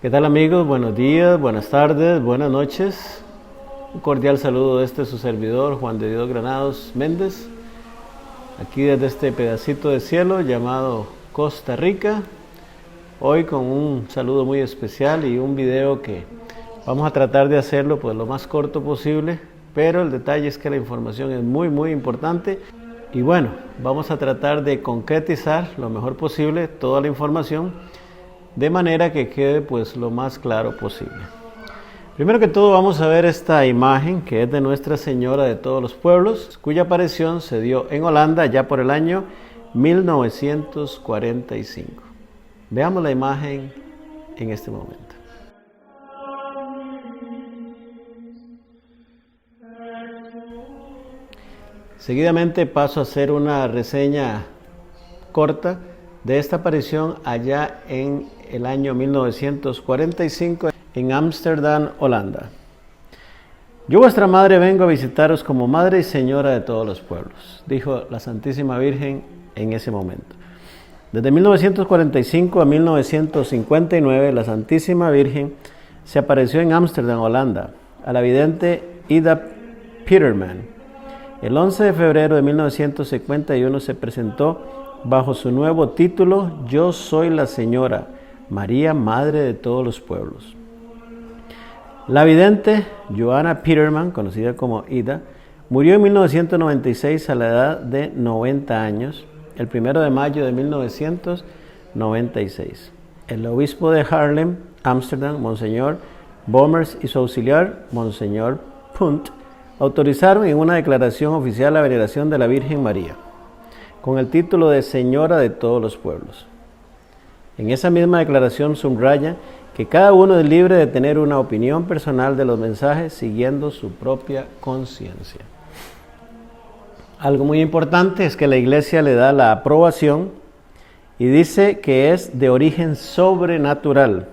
¿Qué tal amigos? Buenos días, buenas tardes, buenas noches. Un cordial saludo de su servidor, Juan de Dios Granados Méndez, aquí desde este pedacito de cielo llamado Costa Rica. Hoy con un saludo muy especial y un video que vamos a tratar de hacerlo pues lo más corto posible, pero el detalle es que la información es muy importante y bueno, vamos a tratar de concretizar lo mejor posible toda la información de manera que quede pues lo más claro posible. Primero que todo vamos a ver esta imagen que es de Nuestra Señora de Todos los Pueblos, cuya aparición se dio en Holanda ya por el año 1945. Veamos la imagen en este momento. Seguidamente paso a hacer una reseña corta de esta aparición allá en el año 1945 en Ámsterdam, Holanda. Yo, vuestra madre, vengo a visitaros como Madre y Señora de todos los pueblos, dijo la Santísima Virgen en ese momento. Desde 1945 a 1959, la Santísima Virgen se apareció en Ámsterdam, Holanda, a la vidente Ida Peterman. El 11 de febrero de 1951 se presentó bajo su nuevo título Yo soy la Señora, María, Madre de todos los pueblos. La vidente Johanna Peterman, conocida como Ida, murió en 1996 a la edad de 90 años, el 1 de mayo de 1996. El obispo de Haarlem, Ámsterdam, Monseñor Bomers, y su auxiliar, Monseñor Punt, autorizaron en una declaración oficial la veneración de la Virgen María, con el título de Señora de todos los pueblos. En esa misma declaración subraya que cada uno es libre de tener una opinión personal de los mensajes siguiendo su propia conciencia. Algo muy importante es que la Iglesia le da la aprobación y dice que es de origen sobrenatural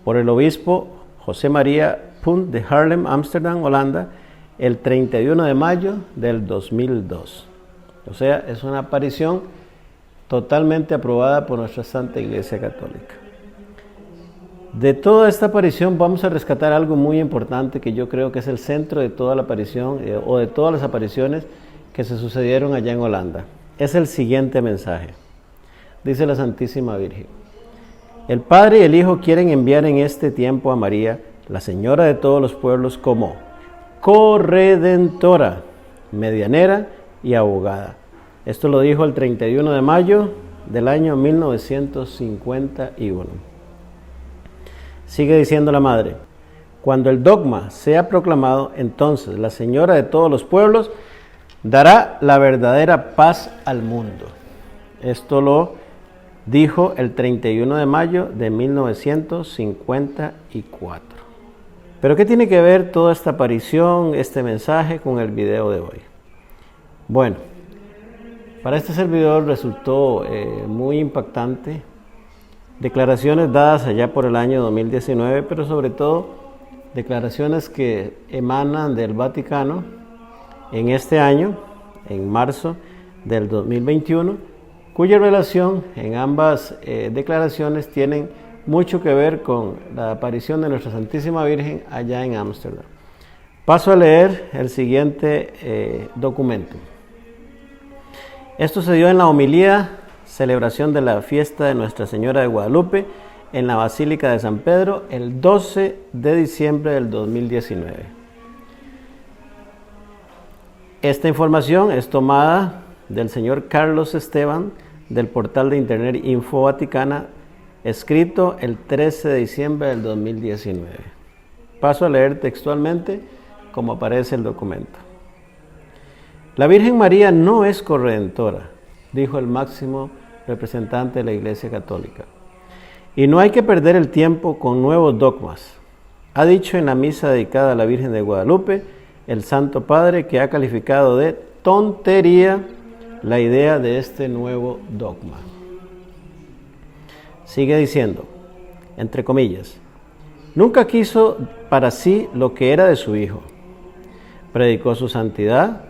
por el obispo José María Punt de Haarlem, Ámsterdam, Holanda, el 31 de mayo del 2002. O sea, es una aparición totalmente aprobada por nuestra Santa Iglesia Católica. De toda esta aparición vamos a rescatar algo muy importante que yo creo que es el centro de toda la aparición o de todas las apariciones que se sucedieron allá en Holanda. Es el siguiente mensaje. Dice la Santísima Virgen: el Padre y el Hijo quieren enviar en este tiempo a María, la Señora de todos los pueblos, como corredentora, medianera y abogada. Esto lo dijo el 31 de mayo del año 1951. Sigue diciendo la Madre: cuando el dogma sea proclamado, entonces la Señora de todos los pueblos dará la verdadera paz al mundo. Esto lo dijo el 31 de mayo de 1954. Pero ¿qué tiene que ver toda esta aparición, este mensaje con el video de hoy? Bueno, para este servidor resultó muy impactante declaraciones dadas allá por el año 2019, pero sobre todo declaraciones que emanan del Vaticano en este año, en marzo del 2021, cuya relación en ambas declaraciones tienen mucho que ver con la aparición de nuestra Santísima Virgen allá en Ámsterdam. Paso a leer el siguiente documento. Esto se dio en la homilía celebración de la fiesta de Nuestra Señora de Guadalupe en la Basílica de San Pedro el 12 de diciembre del 2019. Esta información es tomada del señor Carlos Esteban del portal de internet Info Vaticana, escrito el 13 de diciembre del 2019. Paso a leer textualmente como aparece el documento. La Virgen María no es corredentora, dijo el máximo representante de la Iglesia Católica, y no hay que perder el tiempo con nuevos dogmas. Ha dicho en la misa dedicada a la Virgen de Guadalupe el Santo Padre, que ha calificado de tontería la idea de este nuevo dogma. Sigue diciendo, entre comillas, nunca quiso para sí lo que era de su Hijo. Predicó su santidad,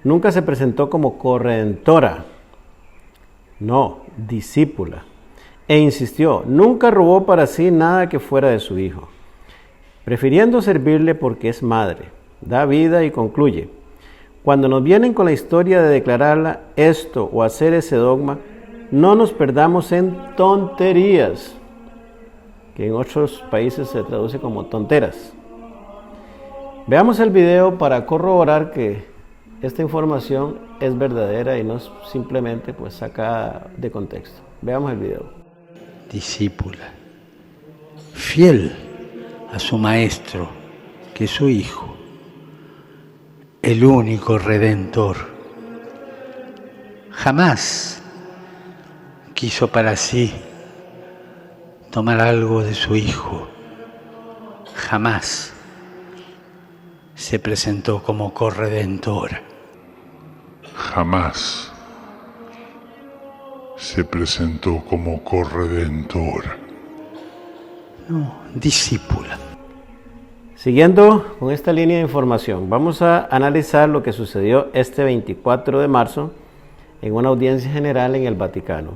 nunca se presentó como corredentora, no, discípula, e insistió, nunca robó para sí nada que fuera de su hijo, prefiriendo servirle porque es madre. Da vida y concluye, cuando nos vienen con la historia de declararla esto o hacer ese dogma, no nos perdamos en tonterías, que en otros países se traduce como tonteras. Veamos el video para corroborar que esta información es verdadera y no es simplemente pues sacada de contexto. Veamos el video. Discípula, fiel a su maestro, que es su hijo, el único redentor. Jamás quiso para sí tomar algo de su hijo. Jamás se presentó como corredentora. Jamás se presentó como corredentora. No, discípula. Siguiendo con esta línea de información, vamos a analizar lo que sucedió este 24 de marzo en una audiencia general en el Vaticano.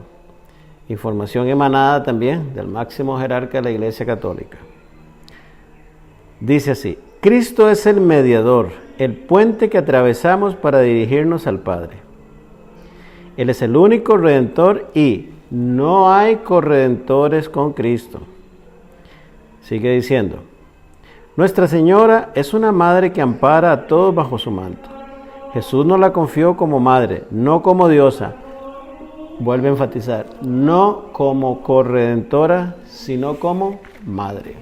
Información emanada también del máximo jerarca de la Iglesia Católica. Dice así, Cristo es el mediador, el puente que atravesamos para dirigirnos al Padre. Él es el único redentor y no hay corredentores con Cristo. Sigue diciendo, Nuestra Señora es una madre que ampara a todos bajo su manto. Jesús nos la confió como madre, no como diosa. Vuelve a enfatizar, no como corredentora, sino como madre.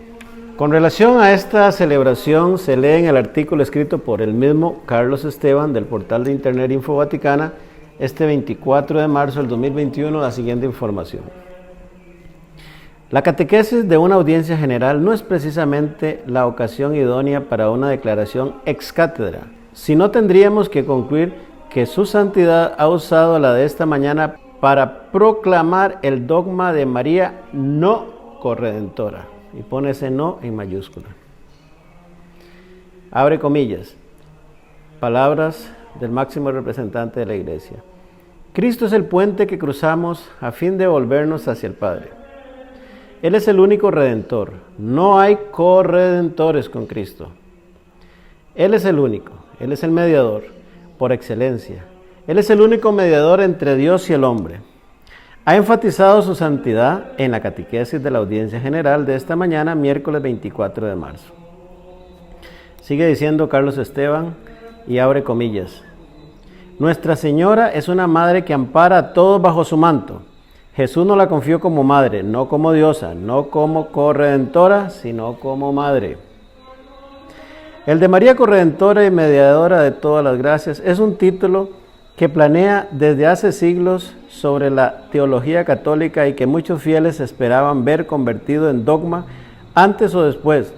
Con relación a esta celebración, se lee en el artículo escrito por el mismo Carlos Esteban del portal de internet Info Vaticana, este 24 de marzo del 2021, la siguiente información. La catequesis de una audiencia general no es precisamente la ocasión idónea para una declaración ex cátedra, sino tendríamos que concluir que su santidad ha usado la de esta mañana para proclamar el dogma de María no corredentora, y pone ese no en mayúscula. Abre comillas, palabras del máximo representante de la Iglesia. Cristo es el puente que cruzamos a fin de volvernos hacia el Padre. Él es el único redentor. No hay corredentores con Cristo. Él es el único. Él es el mediador por excelencia. Él es el único mediador entre Dios y el hombre. Ha enfatizado su santidad en la catequesis de la audiencia general de esta mañana, miércoles 24 de marzo. Sigue diciendo Carlos Esteban y abre comillas. Nuestra Señora es una madre que ampara a todos bajo su manto. Jesús nos la confió como madre, no como diosa, no como corredentora, sino como madre. El de María Corredentora y Mediadora de todas las gracias es un título que planea desde hace siglos sobre la teología católica y que muchos fieles esperaban ver convertido en dogma antes o después,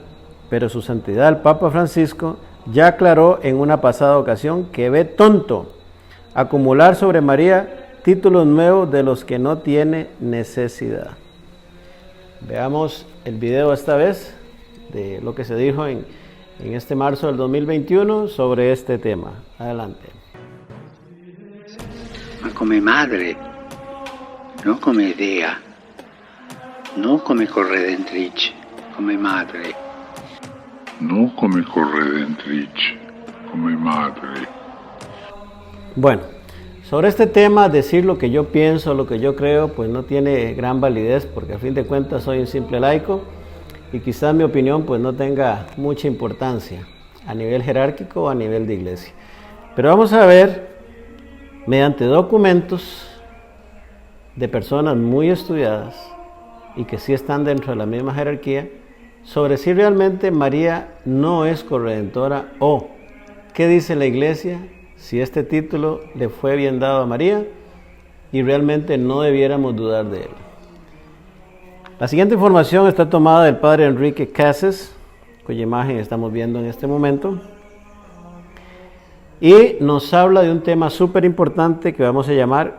pero su santidad el Papa Francisco ya aclaró en una pasada ocasión que ve tonto acumular sobre María títulos nuevos de los que no tiene necesidad. Veamos el video esta vez de lo que se dijo en este marzo del 2021 sobre este tema. Adelante. Ma come madre, no come dea, no come corredentrice, come madre. No come corredentrice, come madre. Bueno, sobre este tema, decir lo que yo pienso, lo que yo creo, pues no tiene gran validez, porque a fin de cuentas soy un simple laico y quizás mi opinión pues no tenga mucha importancia a nivel jerárquico o a nivel de iglesia. Pero vamos a ver, mediante documentos de personas muy estudiadas y que sí están dentro de la misma jerarquía, sobre si realmente María no es corredentora o qué dice la iglesia si este título le fue bien dado a María y realmente no debiéramos dudar de él. La siguiente información está tomada del padre Enrique Cases, cuya imagen estamos viendo en este momento, y nos habla de un tema súper importante que vamos a llamar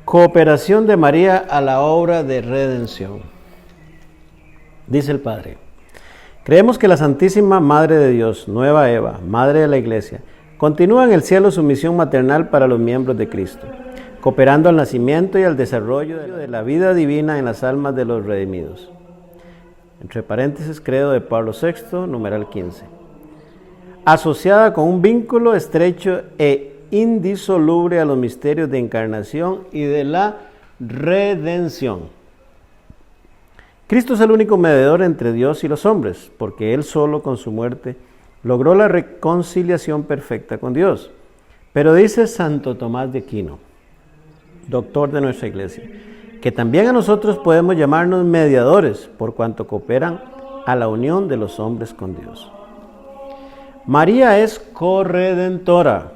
cooperación de María a la obra de redención. Dice el padre, creemos que la Santísima Madre de Dios, Nueva Eva, Madre de la Iglesia, continúa en el cielo su misión maternal para los miembros de Cristo. cooperando al nacimiento y al desarrollo de la vida divina en las almas de los redimidos. Entre paréntesis, credo de Pablo VI, numeral 15. Asociada con un vínculo estrecho e indisoluble a los misterios de encarnación y de la redención. Cristo es el único mediador entre Dios y los hombres, porque Él solo con su muerte logró la reconciliación perfecta con Dios. Pero dice Santo Tomás de Aquino, doctor de nuestra iglesia, que también a nosotros podemos llamarnos mediadores por cuanto cooperan a la unión de los hombres con Dios. María es corredentora.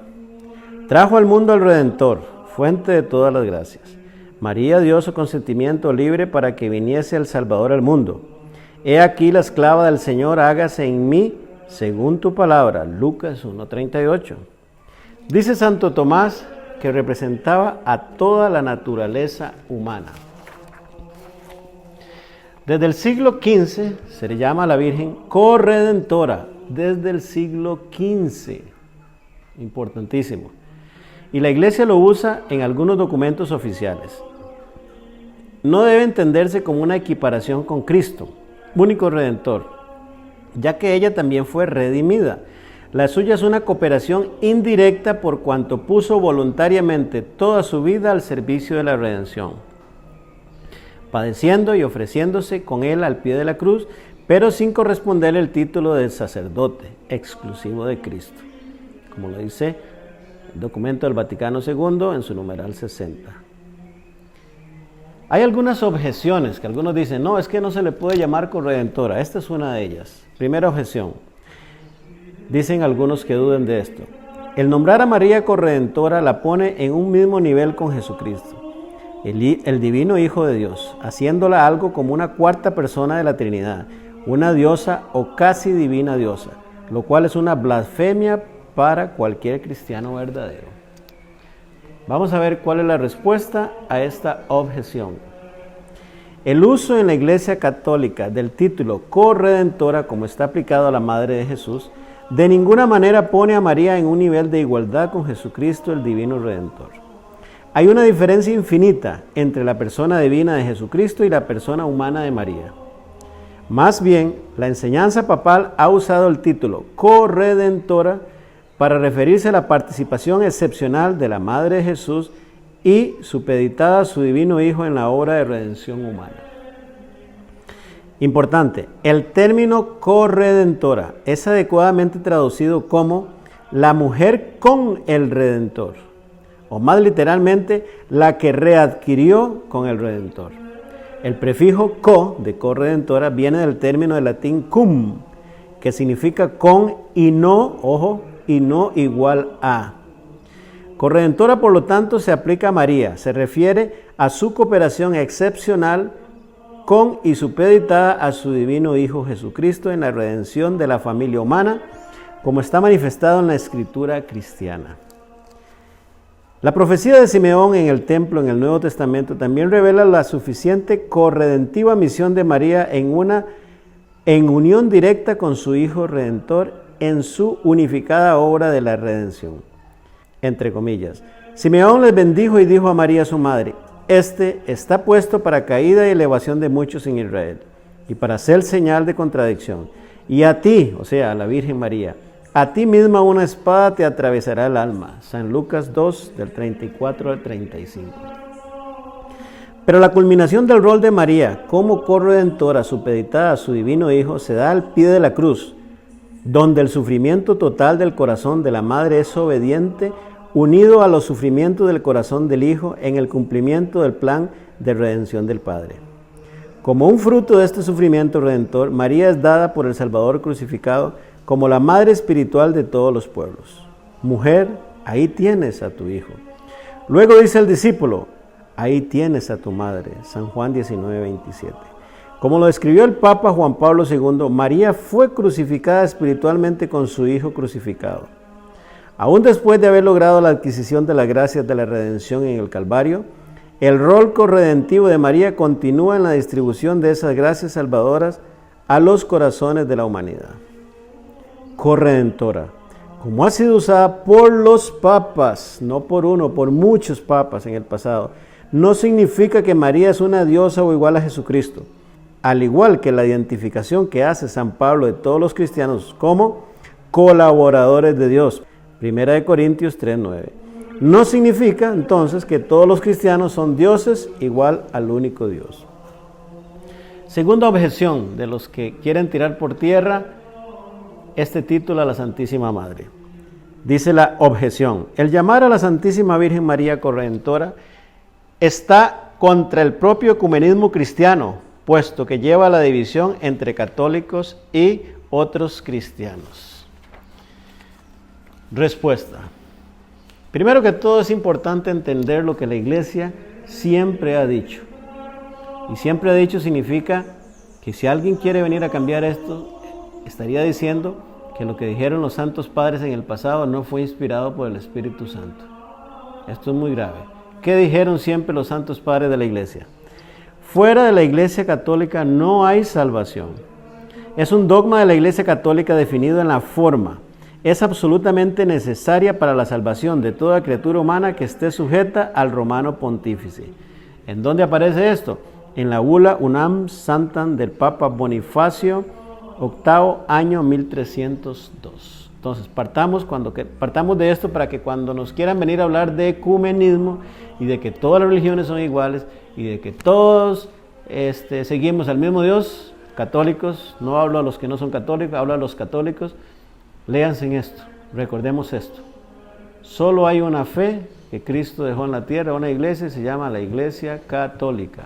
Trajo al mundo al Redentor, fuente de todas las gracias. María dio su consentimiento libre para que viniese el Salvador al mundo. He aquí la esclava del Señor, hágase en mí según tu palabra. Lucas 1:38. Dice Santo Tomás que representaba a toda la naturaleza humana. Desde el siglo XV se le llama a la Virgen corredentora, desde el siglo XV. Importantísimo. Y la Iglesia lo usa en algunos documentos oficiales. No debe entenderse como una equiparación con Cristo, único Redentor, ya que ella también fue redimida. La suya es una cooperación indirecta por cuanto puso voluntariamente toda su vida al servicio de la redención, padeciendo y ofreciéndose con Él al pie de la cruz, pero sin corresponderle el título de sacerdote exclusivo de Cristo, como lo dice el documento del Vaticano II en su numeral 60. Hay algunas objeciones que algunos dicen, no, es que no se le puede llamar corredentora. Esta es una de ellas. Primera objeción. Dicen algunos que duden de esto. El nombrar a María corredentora la pone en un mismo nivel con Jesucristo, el divino Hijo de Dios, haciéndola algo como una cuarta persona de la Trinidad, una diosa o casi divina diosa, lo cual es una blasfemia para cualquier cristiano verdadero. Vamos a ver cuál es la respuesta a esta objeción. El uso en la Iglesia Católica del título corredentora, como está aplicado a la Madre de Jesús, de ninguna manera pone a María en un nivel de igualdad con Jesucristo, el Divino Redentor. Hay una diferencia infinita entre la persona divina de Jesucristo y la persona humana de María. Más bien, la enseñanza papal ha usado el título corredentora para referirse a la participación excepcional de la Madre de Jesús y supeditada a su divino Hijo en la obra de redención humana. Importante, el término corredentora es adecuadamente traducido como la mujer con el Redentor, o más literalmente, la que readquirió con el Redentor. El prefijo co de corredentora viene del término de latín cum, que significa con y no, ojo, y no igual a. Corredentora, por lo tanto, se aplica a María, se refiere a su cooperación excepcional con y supeditada a su divino Hijo Jesucristo en la redención de la familia humana, como está manifestado en la Escritura cristiana. La profecía de Simeón en el templo en el Nuevo Testamento también revela la suficiente corredentiva misión de María en unión directa con su Hijo Redentor en su unificada obra de la redención. Entre comillas, Simeón les bendijo y dijo a María su madre: Este está puesto para caída y elevación de muchos en Israel, y para ser señal de contradicción. Y a ti, o sea, a la Virgen María, a ti misma una espada te atravesará el alma. San Lucas 2, del 34 al 35. Pero la culminación del rol de María como corredentora supeditada a su divino Hijo se da al pie de la cruz, donde el sufrimiento total del corazón de la Madre es obediente, unido a los sufrimientos del corazón del Hijo en el cumplimiento del plan de redención del Padre. Como un fruto de este sufrimiento redentor, María es dada por el Salvador crucificado como la Madre espiritual de todos los pueblos. Mujer, ahí tienes a tu Hijo. Luego dice el discípulo: ahí tienes a tu Madre. San Juan 19:27. Como lo escribió el Papa Juan Pablo II, María fue crucificada espiritualmente con su Hijo crucificado. Aún después de haber logrado la adquisición de las gracias de la redención en el Calvario, el rol corredentivo de María continúa en la distribución de esas gracias salvadoras a los corazones de la humanidad. Corredentora. como ha sido usada por los papas, no por uno, por muchos papas en el pasado, no significa que María es una diosa o igual a Jesucristo, al igual que la identificación que hace San Pablo de todos los cristianos como colaboradores de Dios. 1 Corintios 3:9. No significa entonces que todos los cristianos son dioses igual al único Dios. Segunda objeción de los que quieren tirar por tierra este título a la Santísima Madre. Dice la objeción: el llamar a la Santísima Virgen María Corredentora está contra el propio ecumenismo cristiano, puesto que lleva a la división entre católicos y otros cristianos. Respuesta. Primero que todo, es importante entender lo que la Iglesia siempre ha dicho. Y siempre ha dicho significa que si alguien quiere venir a cambiar esto, estaría diciendo que lo que dijeron los santos padres en el pasado no fue inspirado por el Espíritu Santo. Esto es muy grave. ¿Qué dijeron siempre los santos padres de la Iglesia? Fuera de la Iglesia Católica no hay salvación. Es un dogma de la Iglesia Católica definido en la forma. Es absolutamente necesaria para la salvación de toda criatura humana que esté sujeta al romano pontífice. ¿En dónde aparece esto? En la bula Unam Santam del Papa Bonifacio VIII, año 1302. Entonces, partamos de esto para que cuando nos quieran venir a hablar de ecumenismo y de que todas las religiones son iguales y de que todos seguimos al mismo Dios, católicos, no hablo a los que no son católicos, hablo a los católicos, léanse en esto, recordemos esto. Solo hay una fe que Cristo dejó en la tierra, una iglesia, se llama la Iglesia Católica.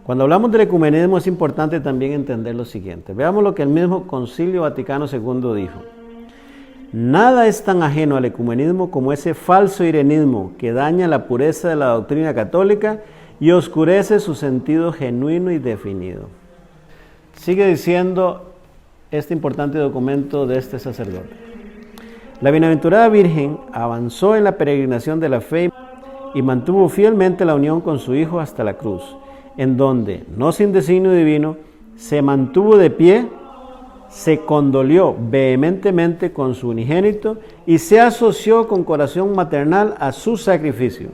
Cuando hablamos del ecumenismo es importante también entender lo siguiente. Veamos lo que el mismo Concilio Vaticano II dijo. Nada es tan ajeno al ecumenismo como ese falso irenismo que daña la pureza de la doctrina católica y oscurece su sentido genuino y definido. Sigue diciendo este importante documento de este sacerdote. La bienaventurada Virgen avanzó en la peregrinación de la fe y mantuvo fielmente la unión con su Hijo hasta la cruz, en donde, no sin designio divino, se mantuvo de pie, se condolió vehementemente con su unigénito y se asoció con corazón maternal a su sacrificio,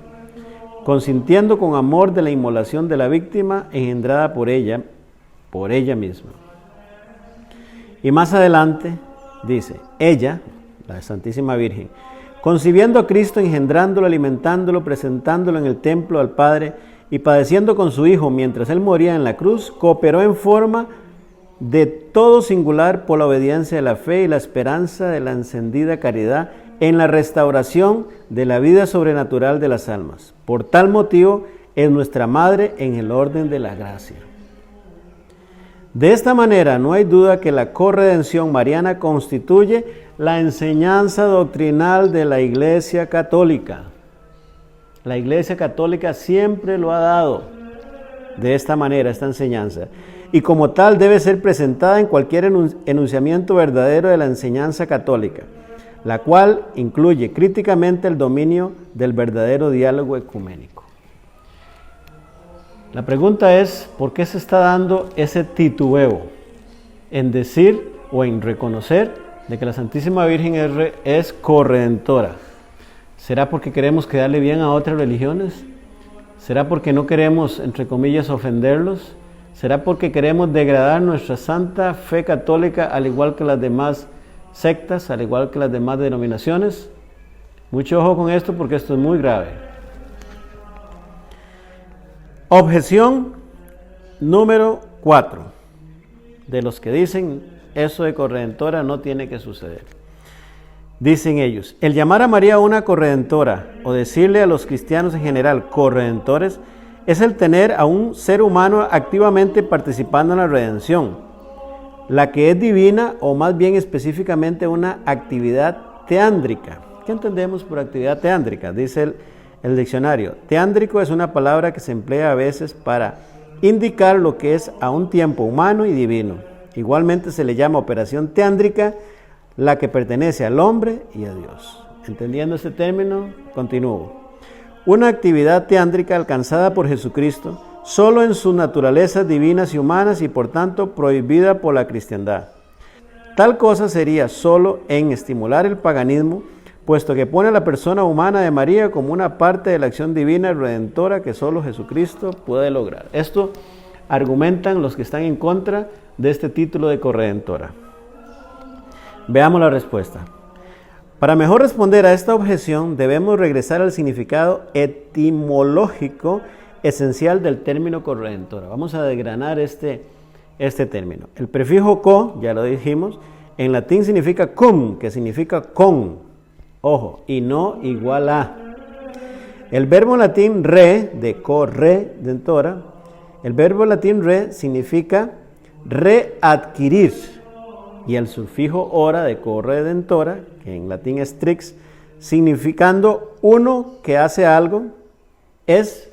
consintiendo con amor de la inmolación de la víctima engendrada por ella misma. Y más adelante dice, ella, la Santísima Virgen, concibiendo a Cristo, engendrándolo, alimentándolo, presentándolo en el templo al Padre, y padeciendo con su Hijo mientras él moría en la cruz, cooperó en forma de todo singular por la obediencia de la fe y la esperanza de la encendida caridad en la restauración de la vida sobrenatural de las almas. Por tal motivo es nuestra Madre en el orden de la gracia. De esta manera no hay duda que la corredención mariana constituye la enseñanza doctrinal de la Iglesia Católica. La Iglesia Católica siempre lo ha dado de esta manera, esta enseñanza, y como tal debe ser presentada en cualquier enunciamiento verdadero de la enseñanza católica, la cual incluye críticamente el dominio del verdadero diálogo ecuménico. La pregunta es, ¿por qué se está dando ese titubeo en decir o en reconocer de que la Santísima Virgen es corredentora? ¿Será porque queremos quedarle bien a otras religiones? ¿Será porque no queremos, entre comillas, ofenderlos? ¿Será porque queremos degradar nuestra santa fe católica al igual que las demás sectas, al igual que las demás denominaciones? Mucho ojo con esto porque esto es muy grave. Objeción número 4 de los que dicen eso de corredentora no tiene que suceder. Dicen ellos, el llamar a María una corredentora o decirle a los cristianos en general corredentores es el tener a un ser humano activamente participando en la redención, la que es divina o más bien específicamente una actividad teándrica. ¿Qué entendemos por actividad teándrica? Dice el diccionario. Teándrico es una palabra que se emplea a veces para indicar lo que es a un tiempo humano y divino. Igualmente se le llama operación teándrica la que pertenece al hombre y a Dios. Entendiendo este término, continúo. Una actividad teándrica alcanzada por Jesucristo solo en sus naturalezas divinas y humanas y por tanto prohibida por la cristiandad. tal cosa sería solo en estimular el paganismo, puesto que pone a la persona humana de María como una parte de la acción divina redentora que solo Jesucristo puede lograr. Esto argumentan los que están en contra de este título de corredentora. Veamos la respuesta. Para mejor responder a esta objeción, debemos regresar al significado etimológico esencial del término corredentora. Vamos a desgranar este término. El prefijo co, ya lo dijimos, en latín significa cum, que significa con, ojo, y no igual a. El verbo latín re, de corredentora, el verbo latín re significa readquirir, y el sufijo ora de corredentora, que en latín es trix, significando uno que hace algo, es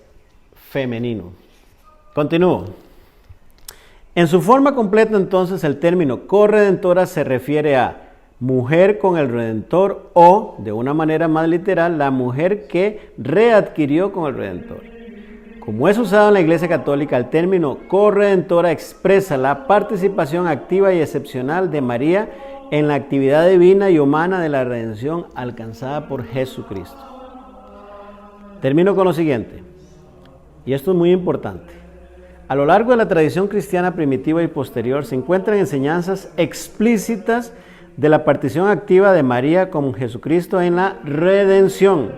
femenino. Continúo. En su forma completa, entonces, el término corredentora se refiere a mujer con el Redentor o, de una manera más literal, la mujer que readquirió con el Redentor. Como es usado en la Iglesia Católica, el término corredentora expresa la participación activa y excepcional de María en la actividad divina y humana de la redención alcanzada por Jesucristo. Termino con lo siguiente, y esto es muy importante. A lo largo de la tradición cristiana primitiva y posterior se encuentran enseñanzas explícitas de la participación activa de María con Jesucristo en la redención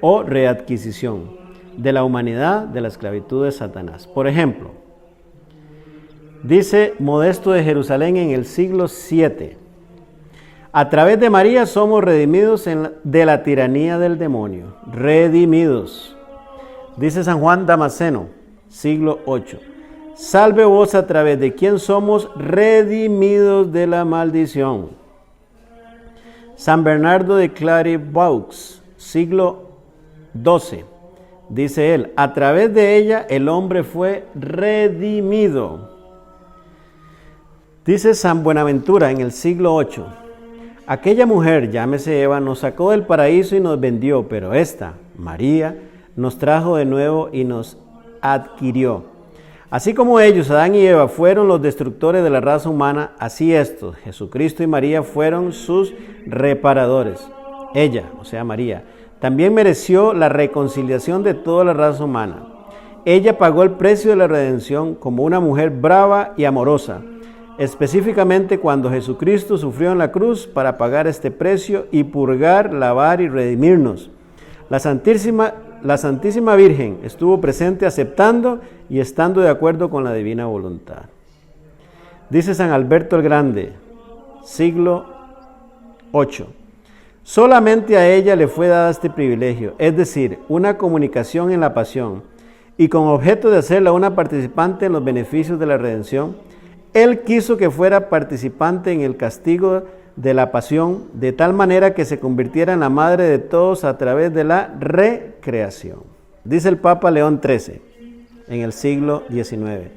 o readquisición de la humanidad de la esclavitud de Satanás. Por ejemplo, dice Modesto de Jerusalén en el siglo VII: a través de María somos redimidos de la tiranía del demonio. Redimidos. Dice San Juan Damasceno, siglo VIII: salve vos a través de quien somos redimidos de la maldición. San Bernardo de Clairvaux, siglo XII, dice él: a través de ella el hombre fue redimido. Dice San Buenaventura en el siglo VIII: aquella mujer, llámese Eva, nos sacó del paraíso y nos vendió, pero esta, María, nos trajo de nuevo y nos adquirió. Así como ellos, Adán y Eva, fueron los destructores de la raza humana, así estos, Jesucristo y María, fueron sus reparadores. Ella, o sea María, también mereció la reconciliación de toda la raza humana. Ella pagó el precio de la redención como una mujer brava y amorosa, específicamente cuando Jesucristo sufrió en la cruz para pagar este precio y purgar, lavar y redimirnos. La Santísima Virgen estuvo presente aceptando y estando de acuerdo con la divina voluntad. Dice San Alberto el Grande, siglo VIII: solamente a ella le fue dado este privilegio, es decir, una comunicación en la pasión, y con objeto de hacerla una participante en los beneficios de la redención, Él quiso que fuera participante en el castigo de la pasión, de tal manera que se convirtiera en la madre de todos a través de la recreación. Dice el Papa León XIII, en el siglo XIX: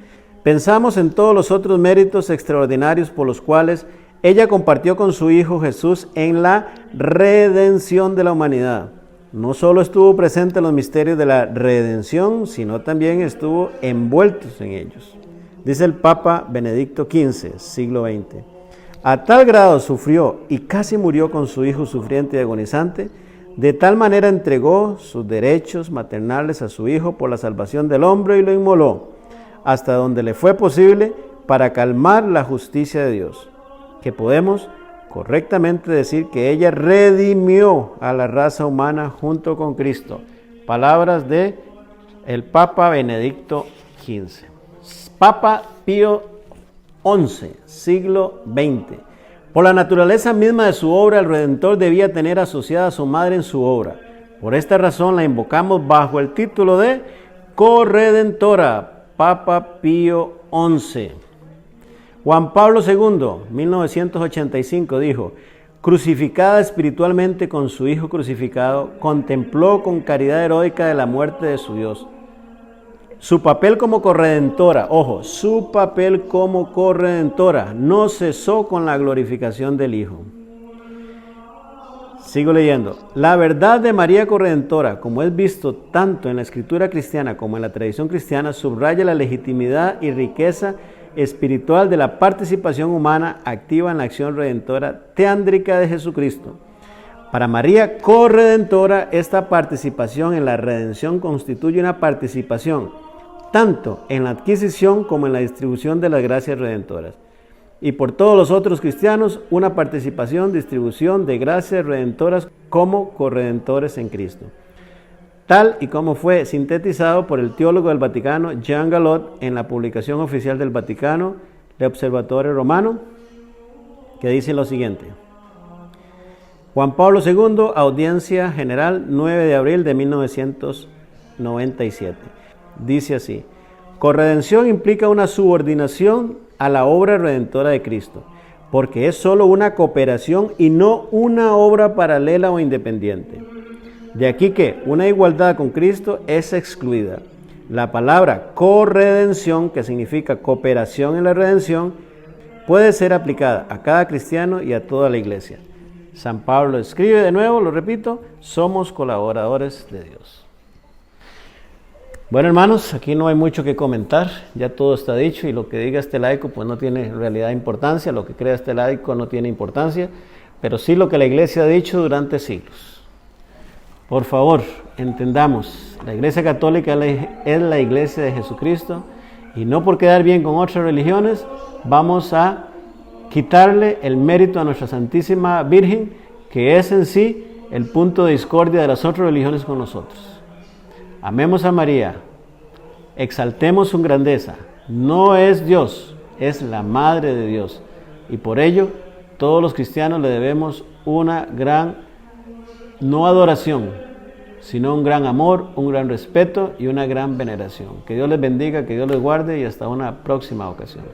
pensamos en todos los otros méritos extraordinarios por los cuales ella compartió con su Hijo Jesús en la redención de la humanidad. No solo estuvo presente en los misterios de la redención, sino también estuvo envuelto en ellos. Dice el Papa Benedicto XV, siglo XX: a tal grado sufrió y casi murió con su Hijo sufriente y agonizante, de tal manera entregó sus derechos maternales a su Hijo por la salvación del hombre y lo inmoló, hasta donde le fue posible, para calmar la justicia de Dios, que podemos correctamente decir que ella redimió a la raza humana junto con Cristo. Palabras de el Papa Benedicto XV. Papa Pío XI, siglo XX. Por la naturaleza misma de su obra, el Redentor debía tener asociada a su madre en su obra. Por esta razón la invocamos bajo el título de Corredentora, Papa Pío XI. Juan Pablo II, 1985, dijo: crucificada espiritualmente con su Hijo crucificado, contempló con caridad heroica de la muerte de su Dios. Su papel como corredentora, ojo, su papel como corredentora no cesó con la glorificación del Hijo. Sigo leyendo. La verdad de María Corredentora, como es visto tanto en la escritura cristiana como en la tradición cristiana, subraya la legitimidad y riqueza espiritual de la participación humana activa en la acción redentora teándrica de Jesucristo. Para María, corredentora, esta participación en la redención constituye una participación tanto en la adquisición como en la distribución de las gracias redentoras. Y por todos los otros cristianos, una participación, distribución de gracias redentoras como corredentores en Cristo. Tal y como fue sintetizado por el teólogo del Vaticano, Jean Galot, en la publicación oficial del Vaticano, de Observatorio Romano, que dice lo siguiente. Juan Pablo II, Audiencia General, 9 de abril de 1997. Dice así: corredención implica una subordinación a la obra redentora de Cristo, porque es solo una cooperación y no una obra paralela o independiente. De aquí que una igualdad con Cristo es excluida. La palabra corredención, que significa cooperación en la redención, puede ser aplicada a cada cristiano y a toda la iglesia. San Pablo escribe de nuevo, lo repito, somos colaboradores de Dios. Bueno, hermanos, aquí no hay mucho que comentar, ya todo está dicho y lo que diga este laico pues no tiene en realidad importancia, lo que crea este laico no tiene importancia, pero sí lo que la iglesia ha dicho durante siglos. Por favor, entendamos, la Iglesia Católica es la iglesia de Jesucristo y no por quedar bien con otras religiones vamos a quitarle el mérito a nuestra Santísima Virgen, que es en sí el punto de discordia de las otras religiones con nosotros. Amemos a María, exaltemos su grandeza. No es Dios, es la Madre de Dios. Y por ello, todos los cristianos le debemos una gran, no adoración, sino un gran amor, un gran respeto y una gran veneración. Que Dios les bendiga, que Dios les guarde y hasta una próxima ocasión.